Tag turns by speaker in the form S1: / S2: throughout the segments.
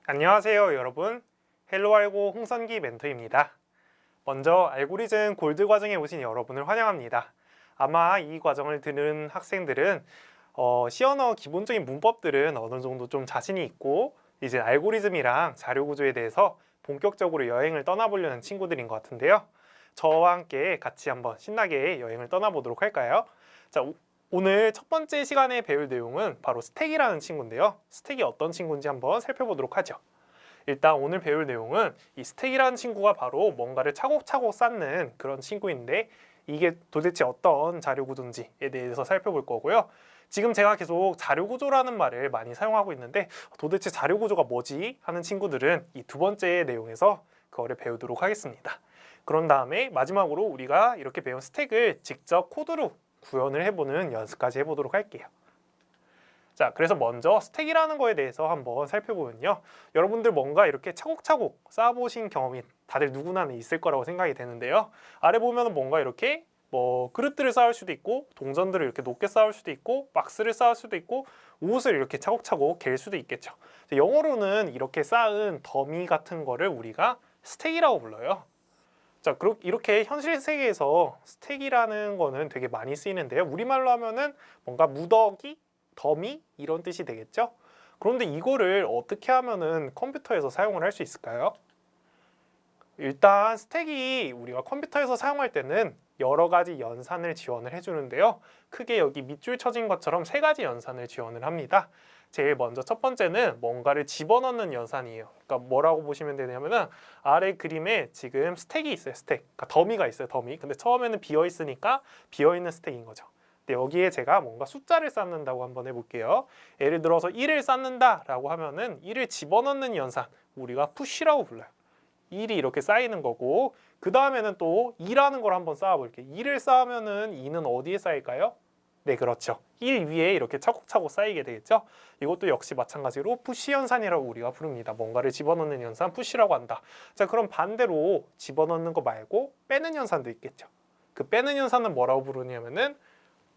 S1: 안녕하세요 여러분, 헬로알고 홍선기 멘토입니다. 먼저 알고리즘 골드 과정에 오신 여러분을 환영합니다. 아마 이 과정을 듣는 학생들은 C 언어 기본적인 문법들은 어느 정도 좀 자신이 있고 이제 알고리즘이랑 자료 구조에 대해서 본격적으로 여행을 떠나보려는 친구들인 것 같은데요. 저와 함께 같이 한번 신나게 여행을 떠나보도록 할까요? 자, 오늘 첫 번째 시간에 배울 내용은 바로 스택이라는 친구인데요. 스택이 어떤 친구인지 한번 살펴보도록 하죠. 일단 오늘 배울 내용은 이 스택이라는 친구가 바로 뭔가를 차곡차곡 쌓는 그런 친구인데 이게 도대체 어떤 자료 구조인지에 대해서 살펴볼 거고요. 지금 제가 계속 자료 구조라는 말을 많이 사용하고 있는데 도대체 자료 구조가 뭐지? 하는 친구들은 이 두 번째 내용에서 그거를 배우도록 하겠습니다. 그런 다음에 마지막으로 우리가 이렇게 배운 스택을 직접 코드로 구현을 해보는 연습까지 해보도록 할게요. 자, 그래서 먼저 스택이라는 거에 대해서 한번 살펴보면요. 여러분들 뭔가 이렇게 차곡차곡 쌓아보신 경험이 다들 누구나 있을 거라고 생각이 되는데요. 아래 보면은 뭔가 이렇게 그릇들을 쌓을 수도 있고 동전들을 이렇게 높게 쌓을 수도 있고 박스를 쌓을 수도 있고 옷을 이렇게 차곡차곡 갤 수도 있겠죠. 영어로는 이렇게 쌓은 더미 같은 거를 우리가 스택이라고 불러요. 자, 이렇게 현실 세계에서 스택이라는 거는 되게 많이 쓰이는데요. 우리말로 하면은 뭔가 무더기, 더미 이런 뜻이 되겠죠? 그런데 이거를 어떻게 하면은 컴퓨터에서 사용을 할 수 있을까요? 일단 스택이 우리가 컴퓨터에서 사용할 때는 여러 가지 연산을 지원을 해주는데요. 크게 여기 밑줄 쳐진 것처럼 세 가지 연산을 지원을 합니다. 제일 먼저 첫 번째는 뭔가를 집어넣는 연산이에요. 그러니까 뭐라고 보시면 되냐면은 아래 그림에 지금 스택이 있어요. 스택. 그러니까 더미가 있어요. 더미. 근데 처음에는 비어 있으니까 비어 있는 스택인 거죠. 근데 여기에 제가 뭔가 숫자를 쌓는다고 한번 해볼게요. 예를 들어서 1을 쌓는다라고 하면은 1을 집어넣는 연산 우리가 푸시라고 불러요. 1이 이렇게 쌓이는 거고 그 다음에는 또 2라는 걸 한번 쌓아볼게요. 2를 쌓으면은 2는 어디에 쌓일까요? 네, 그렇죠. 1 위에 이렇게 차곡차곡 쌓이게 되겠죠. 이것도 역시 마찬가지로 푸시 연산이라고 우리가 부릅니다. 뭔가를 집어넣는 연산 푸시라고 한다. 자, 그럼 반대로 집어넣는 거 말고 빼는 연산도 있겠죠. 그 빼는 연산은 뭐라고 부르냐면은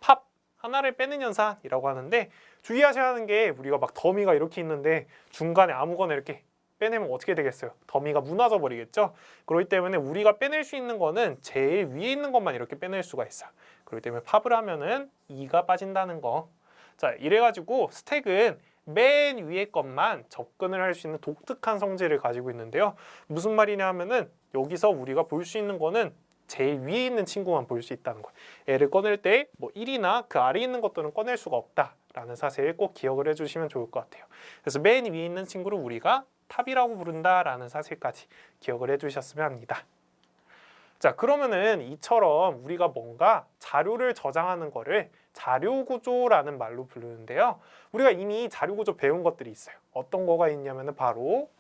S1: 팝, 하나를 빼는 연산이라고 하는데 주의하셔야 하는 게 우리가 막 더미가 이렇게 있는데 중간에 아무거나 이렇게 빼내면 어떻게 되겠어요? 더미가 무너져 버리겠죠? 그렇기 때문에 우리가 빼낼 수 있는 거는 제일 위에 있는 것만 이렇게 빼낼 수가 있어요. 그렇기 때문에 팝을 하면은 2가 빠진다는 거. 자, 이래가지고 스택은 맨 위에 것만 접근을 할 수 있는 독특한 성질을 가지고 있는데요. 무슨 말이냐 하면은 여기서 우리가 볼 수 있는 거는 제일 위에 있는 친구만 볼 수 있다는 거예요. 얘를 꺼낼 때 1이나 그 아래에 있는 것들은 꺼낼 수가 없다라는 사실 꼭 기억을 해주시면 좋을 것 같아요. 그래서 맨 위에 있는 친구를 우리가 탑이라고 부른다라는 사실까지 기억을 해주셨으면 합니다. 자, 그러면은 이처럼 우리가 뭔가 자료를 저장하는 거를 자료 구조라는 말로 부르는데요. 우리가 이미 자료 구조 배운 것들이 있어요. 어떤 거가 있냐면은 바로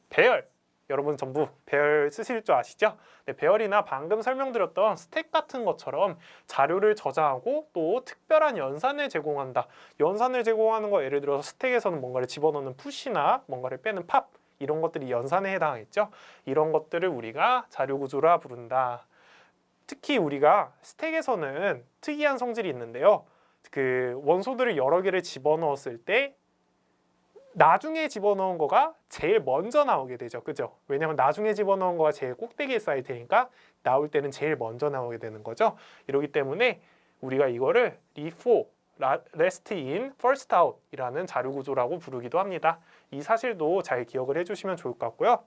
S1: 배열. 여러분 전부 배열 쓰실 줄 아시죠? 네, 배열이나 방금 설명드렸던 스택 같은 것처럼 자료를 저장하고 또 특별한 연산을 제공한다. 연산을 제공하는 거 예를 들어서 스택에서는 뭔가를 집어넣는 푸시나 뭔가를 빼는 팝 이런 것들이 연산에 해당하겠죠? 이런 것들을 우리가 자료 구조라 부른다. 특히 우리가 스택에서는 특이한 성질이 있는데요. 그 원소들을 여러 개를 집어넣었을 때 나중에 집어넣은 거가 제일 먼저 나오게 되죠. 그죠? 왜냐면 나중에 집어넣은 거가 제일 꼭대기에 쌓일 테니까 나올 때는 제일 먼저 나오게 되는 거죠. 이러기 때문에 우리가 이거를 before, last in, first out 이라는 자료 구조라고 부르기도 합니다. 이 사실도 잘 기억을 해주시면 좋을 것 같고요.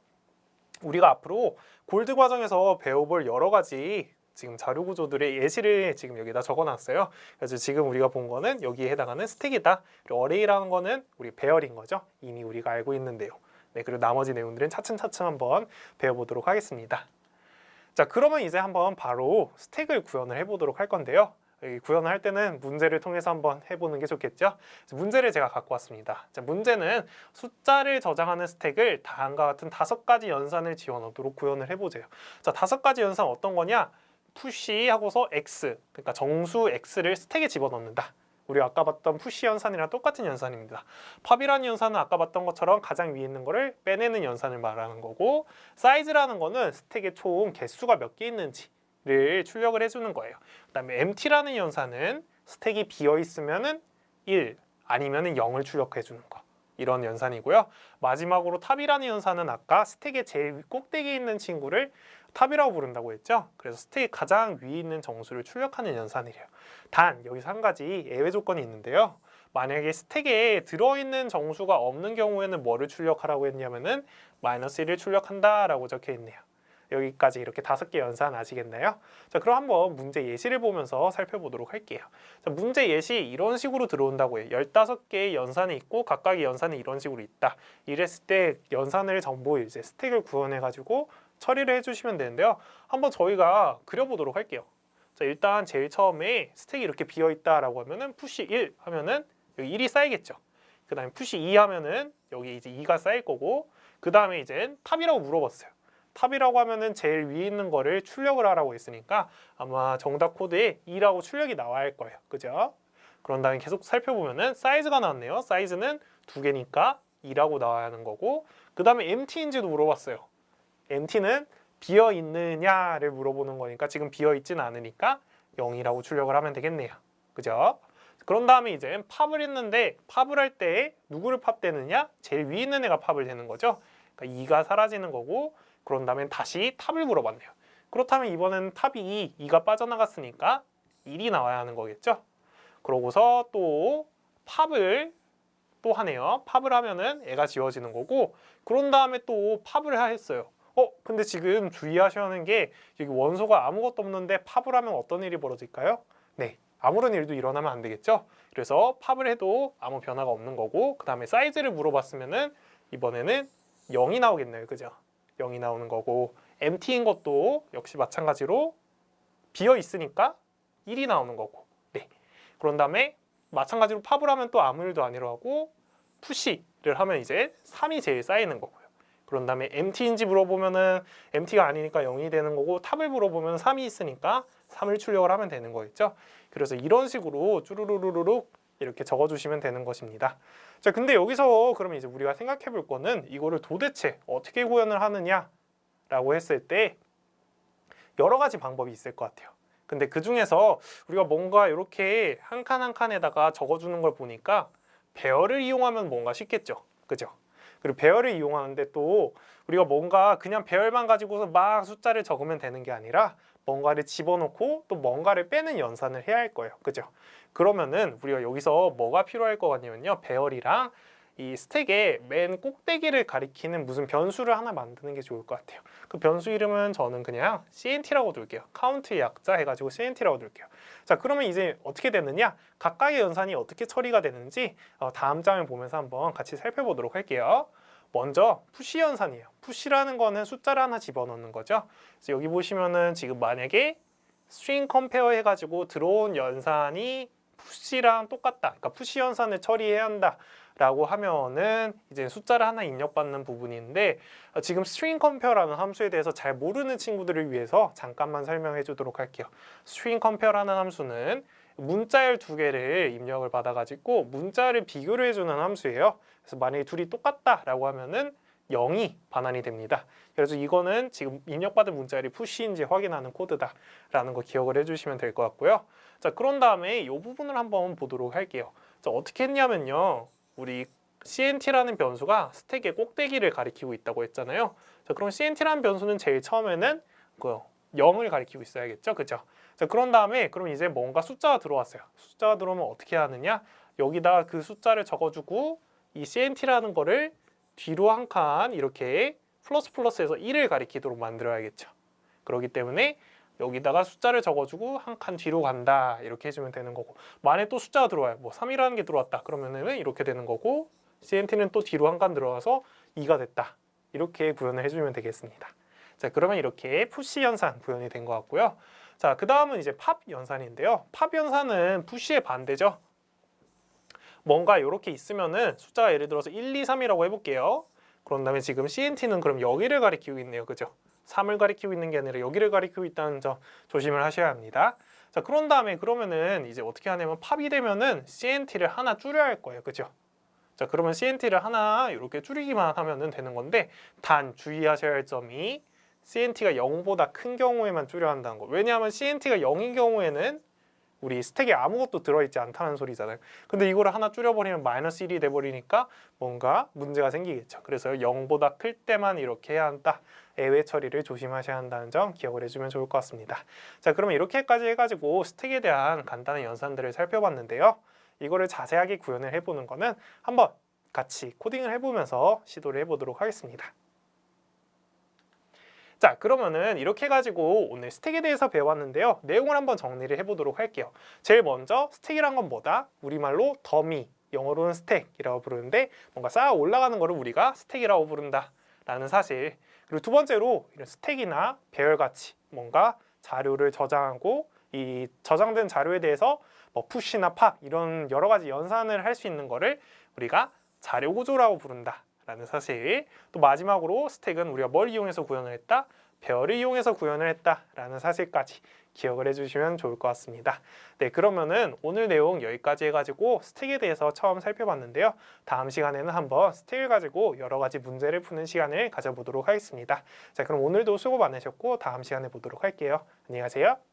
S1: 우리가 앞으로 골드 과정에서 배워볼 여러 가지 지금 자료 구조들의 예시를 지금 여기다 적어놨어요. 그래서 지금 우리가 본 거는 여기에 해당하는 스택이다. 그리고 어레이라는 거는 우리 배열인 거죠. 이미 우리가 알고 있는 내용. 네, 그리고 나머지 내용들은 차츰차츰 한번 배워보도록 하겠습니다. 자, 그러면 이제 한번 바로 스택을 구현을 해보도록 할 건데요. 구현을 할 때는 문제를 통해서 한번 해보는 게 좋겠죠. 문제를 제가 갖고 왔습니다. 자, 문제는 숫자를 저장하는 스택을 다음과 같은 5가지 연산을 지원하도록 구현을 해보세요. 자, 5가지 연산 어떤 거냐? 푸시 하고서 x, 그러니까 정수 x를 스택에 집어넣는다. 우리 아까 봤던 푸시 연산이랑 똑같은 연산입니다. 팝이라는 연산은 아까 봤던 것처럼 가장 위에 있는 거를 빼내는 연산을 말하는 거고, 사이즈라는 거는 스택의 총 개수가 몇 개 있는지를 출력을 해주는 거예요. 그 다음에 empty라는 연산은 스택이 비어 있으면은 1 아니면은 0을 출력해 주는 거. 이런 연산이고요. 마지막으로 탑이라는 연산은 아까 스택의 제일 꼭대기에 있는 친구를 탑이라고 부른다고 했죠. 그래서 스택의 가장 위에 있는 정수를 출력하는 연산이래요. 단 여기서 한 가지 예외 조건이 있는데요. 만약에 스택에 들어있는 정수가 없는 경우에는 뭐를 출력하라고 했냐면은 -1을 출력한다라고 적혀 있네요. 여기까지 이렇게 5개 연산 아시겠나요? 자, 그럼 한번 문제 예시를 보면서 살펴보도록 할게요. 자, 문제 예시 이런 식으로 들어온다고 해요. 15개의 연산이 있고 각각의 연산이 이런 식으로 있다. 이랬을 때 연산을 전부 이제 스택을 구현해 가지고 처리를 해주시면 되는데요. 한번 저희가 그려보도록 할게요. 자, 일단 제일 처음에 스택이 이렇게 비어 있다라고 하면은 푸시 1 하면은 여기 1이 쌓이겠죠. 그 다음에 푸시 2 하면은 여기 이제 2가 쌓일 거고, 그 다음에 이제 탑이라고 물어봤어요. 탑이라고 하면은 제일 위에 있는 거를 출력을 하라고 했으니까 아마 정답 코드에 2라고 출력이 나와야 할 거예요. 그죠? 그런 다음에 계속 살펴보면은 사이즈가 나왔네요. 사이즈는 2개니까 2라고 나와야 하는 거고, 그 다음에 MT인지도 물어봤어요. MT는 비어 있느냐를 물어보는 거니까 지금 비어 있지는 않으니까 0이라고 출력을 하면 되겠네요. 그죠? 그런 다음에 이제 팝을 했는데 팝을 할 때 누구를 팝되느냐? 제일 위에 있는 애가 팝을 되는 거죠. 그러니까 2가 사라지는 거고, 그런 다음에 다시 탑을 물어봤네요. 그렇다면 이번엔 탑이 2가 빠져나갔으니까 1이 나와야 하는 거겠죠. 그러고서 또 팝을 또 하네요. 팝을 하면은 애가 지워지는 거고, 그런 다음에 또 팝을 했어요. 근데 지금 주의하셔야 하는 게 여기 원소가 아무것도 없는데 팝을 하면 어떤 일이 벌어질까요? 네, 아무런 일도 일어나면 안 되겠죠. 그래서 팝을 해도 아무 변화가 없는 거고, 그 다음에 사이즈를 물어봤으면은 이번에는 0이 나오겠네요. 그죠? 0이 나오는 거고, MT인 것도 역시 마찬가지로 비어 있으니까 1이 나오는 거고. 네. 그런 다음에 마찬가지로 팝을 하면 또 아무 일도 안 일어나고, 푸시를 하면 이제 3이 제일 쌓이는 거고요. 그런 다음에 MT인지 물어보면은 MT가 아니니까 0이 되는 거고, 탑을 물어보면 3이 있으니까 3을 출력을 하면 되는 거겠죠. 그래서 이런 식으로 쭈루루루룩 이렇게 적어주시면 되는 것입니다. 자, 근데 여기서 그러면 이제 우리가 생각해 볼 거는 이거를 도대체 어떻게 구현을 하느냐라고 했을 때 여러 가지 방법이 있을 것 같아요. 근데 그 중에서 우리가 뭔가 이렇게 한 칸 한 칸에다가 적어주는 걸 보니까 배열을 이용하면 뭔가 쉽겠죠. 그죠? 그리고 배열을 이용하는데 또 우리가 뭔가 그냥 배열만 가지고서 막 숫자를 적으면 되는 게 아니라 뭔가를 집어넣고 또 뭔가를 빼는 연산을 해야 할 거예요. 그죠? 그러면은 우리가 여기서 뭐가 필요할 것 같냐면요. 배열이랑 이 스택의 맨 꼭대기를 가리키는 무슨 변수를 하나 만드는 게 좋을 것 같아요. 그 변수 이름은 저는 그냥 CNT라고 둘게요. 카운트의 약자 해가지고 CNT라고 둘게요. 자, 그러면 이제 어떻게 되느냐? 각각의 연산이 어떻게 처리가 되는지 다음 장을 보면서 한번 같이 살펴보도록 할게요. 먼저 푸시 연산이에요. 푸시라는 거는 숫자를 하나 집어넣는 거죠. 그래서 여기 보시면은 지금 만약에 스트링 컴페어 해가지고 들어온 연산이 푸시랑 똑같다. 그러니까 푸시 연산을 처리해야 한다. 라고 하면은 이제 숫자를 하나 입력받는 부분인데, 지금 string compare라는 함수에 대해서 잘 모르는 친구들을 위해서 잠깐만 설명해 주도록 할게요. string compare라는 함수는 문자열 2개를 입력을 받아가지고 문자를 비교를 해주는 함수예요. 그래서 만약에 둘이 똑같다라고 하면은 0이 반환이 됩니다. 그래서 이거는 지금 입력받은 문자열이 푸시인지 확인하는 코드다라는 거 기억을 해주시면 될 것 같고요. 자, 그런 다음에 이 부분을 한번 보도록 할게요. 자, 어떻게 했냐면요. 우리 CNT라는 변수가 스택의 꼭대기를 가리키고 있다고 했잖아요. 자, 그럼 CNT라는 변수는 제일 처음에는 0을 가리키고 있어야겠죠. 그죠? 자, 그런 다음에 그럼 이제 뭔가 숫자가 들어왔어요. 숫자가 들어오면 어떻게 하느냐? 여기다 그 숫자를 적어주고 이 CNT라는 거를 뒤로 한 칸 이렇게 플러스에서 1을 가리키도록 만들어야겠죠. 그렇기 때문에 여기다가 숫자를 적어주고 한 칸 뒤로 간다 이렇게 해주면 되는 거고, 만약에 또 숫자가 들어와요. 뭐 3이라는 게 들어왔다 그러면은 이렇게 되는 거고, CNT는 또 뒤로 한 칸 들어와서 2가 됐다 이렇게 구현을 해주면 되겠습니다. 자, 그러면 이렇게 푸시 연산 구현이 된 것 같고요. 자, 그 다음은 이제 팝 연산인데요. 팝 연산은 푸시의 반대죠. 뭔가 이렇게 있으면은 숫자가 예를 들어서 1, 2, 3이라고 해볼게요. 그런 다음에 지금 CNT는 그럼 여기를 가리키고 있네요. 그죠? 3을 가리키고 있는 게 아니라 여기를 가리키고 있다는 점 조심을 하셔야 합니다. 자, 그런 다음에 그러면은 이제 어떻게 하냐면 팝이 되면은 CNT를 하나 줄여야 할 거예요. 그죠? 자, 그러면 CNT를 하나 이렇게 줄이기만 하면은 되는 건데, 단 주의하셔야 할 점이 CNT가 0보다 큰 경우에만 줄여야 한다는 거. 왜냐하면 CNT가 0인 경우에는 우리 스택에 아무것도 들어있지 않다는 소리잖아요. 근데 이거를 하나 줄여버리면 마이너스 1이 돼버리니까 뭔가 문제가 생기겠죠. 그래서 0보다 클 때만 이렇게 해야 한다. 예외 처리를 조심하셔야 한다는 점 기억을 해주면 좋을 것 같습니다. 자, 그러면 이렇게까지 해가지고 스택에 대한 간단한 연산들을 살펴봤는데요. 이거를 자세하게 구현을 해보는 거는 한번 같이 코딩을 해보면서 시도를 해보도록 하겠습니다. 자, 그러면은 이렇게 해가지고 오늘 스택에 대해서 배워봤는데요. 내용을 한번 정리를 해보도록 할게요. 제일 먼저 스택이란 건 뭐다? 우리말로 더미, 영어로는 스택이라고 부르는데 뭔가 쌓아 올라가는 거를 우리가 스택이라고 부른다 라는 사실. 그리고 두 번째로 이런 스택이나 배열같이 뭔가 자료를 저장하고 이 저장된 자료에 대해서 뭐 푸시나 팝 이런 여러 가지 연산을 할 수 있는 거를 우리가 자료 구조라고 부른다 라는 사실. 또 마지막으로 스택은 우리가 뭘 이용해서 구현을 했다? 배열을 이용해서 구현을 했다 라는 사실까지 기억을 해주시면 좋을 것 같습니다. 네, 그러면은 오늘 내용 여기까지 해가지고 스택에 대해서 처음 살펴봤는데요. 다음 시간에는 한번 스택을 가지고 여러 가지 문제를 푸는 시간을 가져보도록 하겠습니다. 자, 그럼 오늘도 수고 많으셨고 다음 시간에 보도록 할게요. 안녕히 가세요.